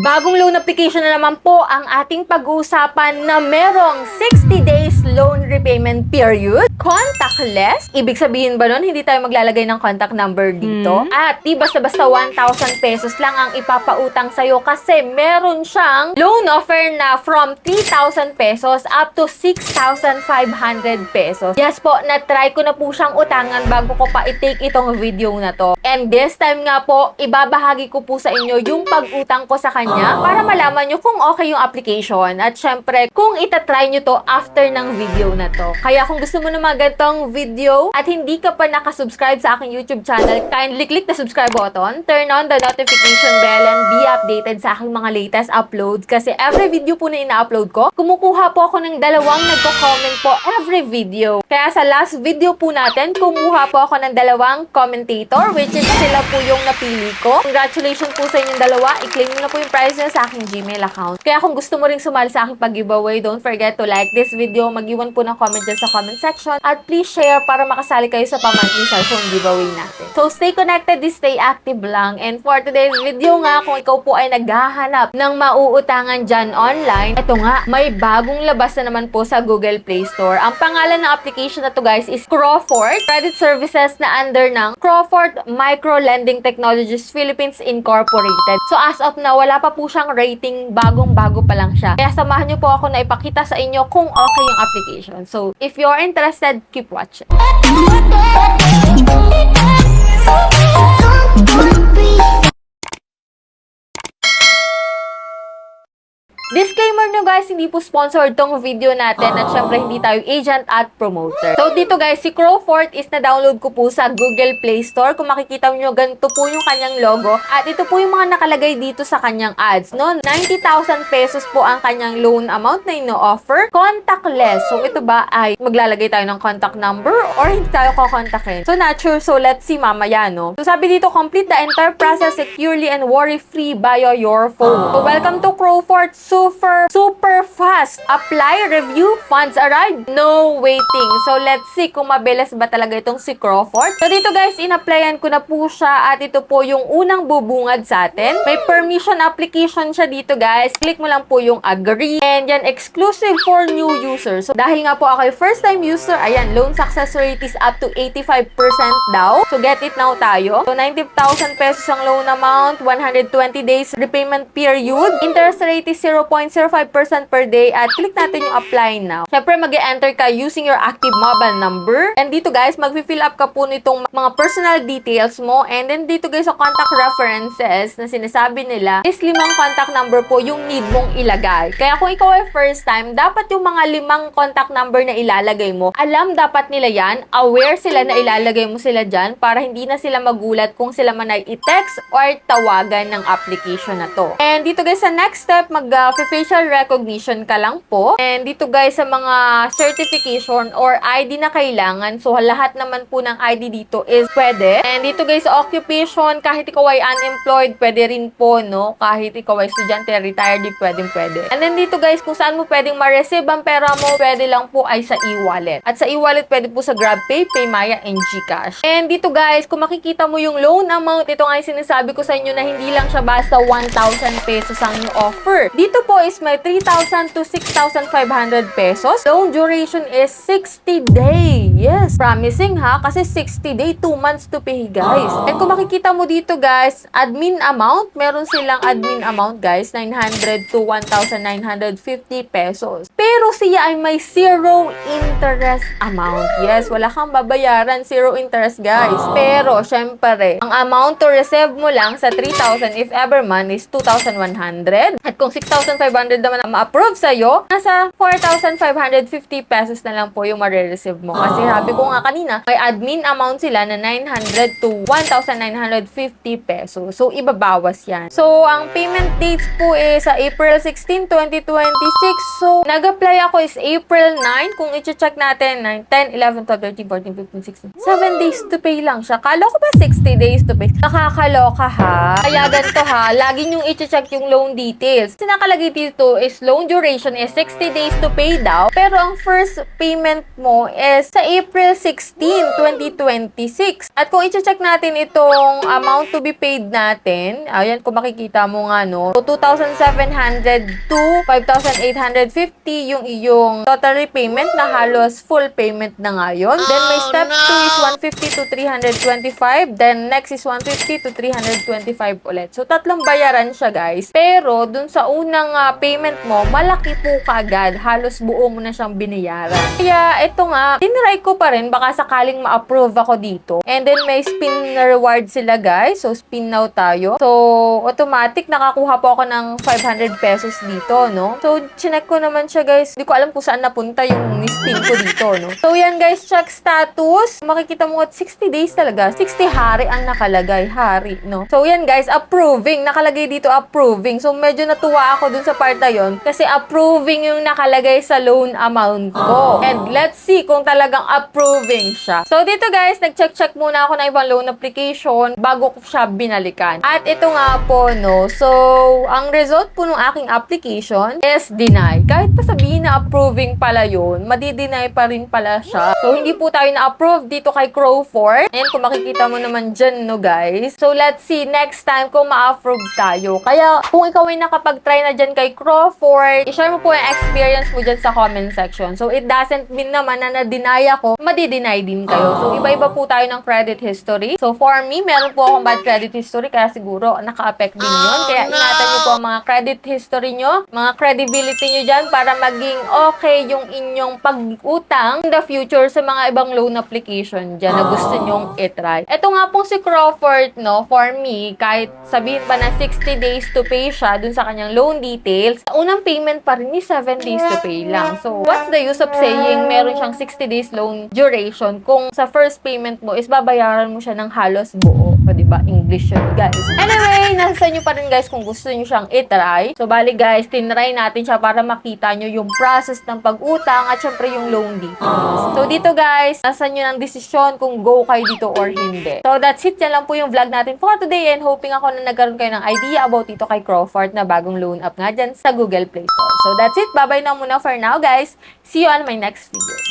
Bagong loan application na naman po ang ating pag-uusapan na merong 60 days loan repayment period, contactless. Ibig sabihin ba nun, hindi tayo maglalagay ng contact number dito? At di basta-basta 1,000 pesos lang ang ipapautang sa'yo kasi meron siyang loan offer na from 3,000 pesos up to 6,500 pesos. Yes po, na-try ko na po siyang utangan bago ko pa i-take itong video na to. And this time nga po, ibabahagi ko po sa inyo yung pag-utang ko sa kanya para malaman nyo kung okay yung application. At syempre, kung itatry nyo to after ng video na to. Kaya kung gusto mo na mga ganitong video at hindi ka pa nakasubscribe sa aking YouTube channel, kindly click the subscribe button, turn on the notification bell, and be updated sa aking mga latest uploads. Kasi every video po na ina-upload ko, kumukuha po ako ng dalawang nagko-comment po every video. Kaya sa last video po natin, kumuha po ako ng dalawang commentator, which is sila po yung napili ko. Congratulations po sa inyong dalawa. I-claim nyo na po yung prize nyo sa aking Gmail account. Kaya kung gusto mo ring sumali sa aking pag-giveaway, don't forget to like this video, mag-iwan po ng comment dyan sa comment section, at please share para makasali kayo sa pa-monthly cellphone giveaway natin. So stay connected, stay active lang. And for today's video nga, kung ikaw po ay naghahanap ng mauutangan dyan online, eto nga, may bagong labas na naman po sa Google Play Store. Ang pangalan ng application na to guys is Crawford. Credit services na under ng Crawford Micro Lending Technologies Philippines Incorporated. So as of now, wala pa po siyang rating, bagong-bago pa lang siya. Kaya samahan niyo po ako na ipakita sa inyo kung okay yung application. So if you're interested, keep watching. Disclaimer nyo guys, hindi po sponsored tong video natin at syempre hindi tayo agent at promoter. So dito guys, si Crawford is na-download ko po sa Google Play Store. Kung makikita nyo, ganito po yung kanyang logo. At ito po yung mga nakalagay dito sa kanyang ads. No? 90,000 pesos po ang kanyang loan amount na ino-offer. Contactless. So ito ba ay maglalagay tayo ng contact number or hindi tayo kukontakin? So not sure. So let's see mamaya, no? So sabi dito, complete the entire process securely and worry-free via your phone. So welcome to Crawford. Super fast. Apply, review, funds arrive, no waiting. So let's see kung mabilis ba talaga itong si Crawford. So dito guys, in-applyan ko na po siya at ito po yung unang bubungad sa atin. May permission application siya dito guys. Click mo lang po yung agree. And yan, exclusive for new users. So dahil nga po ako ay first time user, ayan, loan success rate is up to 85% daw. So get it now tayo. So 90,000 pesos ang loan amount, 120 days repayment period. Interest rate is 0.05% per day at click natin yung apply now. Syempre mag-e-enter ka using your active mobile number. And dito guys, mag-fill up ka po nitong mga personal details mo. And then dito guys, sa contact references na sinasabi nila is 5 contact number po yung need mong ilagay. Kaya kung ikaw ay first time, dapat yung mga 5 contact number na ilalagay mo, alam dapat nila yan, aware sila na ilalagay mo sila dyan para hindi na sila magulat kung sila man ay i-text or tawagan ng application na to. And dito guys, sa next step, facial recognition ka lang po. And dito guys, sa mga certification or ID na kailangan, so lahat naman po ng ID dito is pwede. And dito guys, sa occupation, kahit ikaw ay unemployed, pwede rin po, no? Kahit ikaw ay estudyante, retired, pwede. And then dito guys, kung saan mo pwedeng ma-receive ang pera mo, pwede lang po ay sa e-wallet. At sa e-wallet, pwede po sa GrabPay, PayMaya, and GCash. And dito guys, kung makikita mo yung loan amount, ito nga yung sinasabi ko sa inyo na hindi lang siya basta 1,000 pesos ang offer. Dito po is may 3,000 to 6,500 pesos. Loan duration is 60 day. Yes, promising ha, kasi 60 day, 2 months to pay guys. And kung makikita mo dito guys, admin amount, meron silang admin amount guys, 900 to 1,950 pesos. Pero siya ay may zero interest amount. Yes, wala kang babayaran, zero interest guys. Pero syempre, ang amount to receive mo lang sa 3,000 if ever man is 2,100. At kung 6,500 naman na ma-approve sa'yo, nasa 4,550 pesos na lang po yung ma-receive mo. Kasi sabi ko nga kanina, may admin amount sila na 900 to 1,950 pesos. So, ibabawas yan. So, ang payment dates po is sa April 16, 2026. So, nag-apply ako is April 9. Kung i-check natin, 9, 10, 11, 12, 13, 14, 15, 16. 7 days to pay lang siya. Kala ko ba 60 days to pay? Nakakaloka ha. Kaya ganito ha, lagi niyong i-check yung loan details. Kasi nakalagay dito is loan duration is 60 days to pay daw. Pero ang first payment mo is sa April 16, 2026. At kung i-check natin itong amount to be paid natin, ayan kung makikita mo nga no, so 2,700 to 5,850 yung iyong total repayment na halos full payment na ngayon. Then may step 2 is 150 to 325. Then next is 150 to 325 ulit. So tatlong bayaran siya guys. Pero dun sa unang payment mo, malaki po kagad. Halos buo mo na siyang binayaran. Kaya ito nga, tinry ko pa rin. Baka sakaling ma-approve ako dito. And then may spin reward sila guys. So spin now tayo. So automatic nakakuha po ako ng 500 pesos dito, no? So chinek ko naman siya guys. Hindi ko alam kung saan napunta yung spin ko dito, no? So yan guys, check status. Makikita mo at 60 days talaga. 60 hari ang nakalagay. Hari, no? So yan guys, approving. Nakalagay dito approving. So medyo natuwa ako dun sa part na yun. Kasi approving yung nakalagay sa loan amount ko. And let's see kung talagang approving siya. So dito guys, nag-check muna ako ng ibang loan application bago ko siya binalikan. At ito nga po, no? So, ang result po ng aking application is deny. Kahit pa sabihin na approving pala yun, madi-deny pa rin pala siya. So, hindi po tayo na-approve dito kay Crawford. And kung makikita mo naman dyan, no guys. So, let's see next time kung ma-approve tayo. Kaya, kung ikaw ay nakapag-try na dyan kay Crawford, i-share mo po yung experience mo dyan sa comment section. So, it doesn't mean naman na na-deny ako, madi-deny din kayo. So, iba-iba po tayo ng credit history. So, for me, meron po akong bad credit history, kaya siguro naka-affect din yun. Kaya ingatan nyo po ang mga credit history nyo, mga credibility nyo dyan para maging okay yung inyong pag-utang in the future sa mga ibang loan application dyan na gusto nyong itry. Ito nga pong si Crawford, no, for me, kahit sabihin pa na 60 days to pay siya dun sa kanyang loan details, unang payment pa rin is 7 days to pay lang. So, what's the use of saying meron siyang 60 days loan duration kung sa first payment mo is babayaran mo siya ng halos buo. O, diba? English yun, guys. Anyway, nasa inyo pa rin guys kung gusto nyo siyang itry. So, bali guys, tinry natin siya para makita nyo yung process ng pag-utang at syempre yung loan details. So, dito guys, nasa nyo ng desisyon kung go kayo dito or hindi. So, that's it. Yan lang po yung vlog natin for today and hoping ako na nagkaroon kayo ng idea about dito kay Crawford na bagong loan app nga dyan sa Google Play Store. So, that's it. Bye-bye na muna for now, guys. See you on my next video.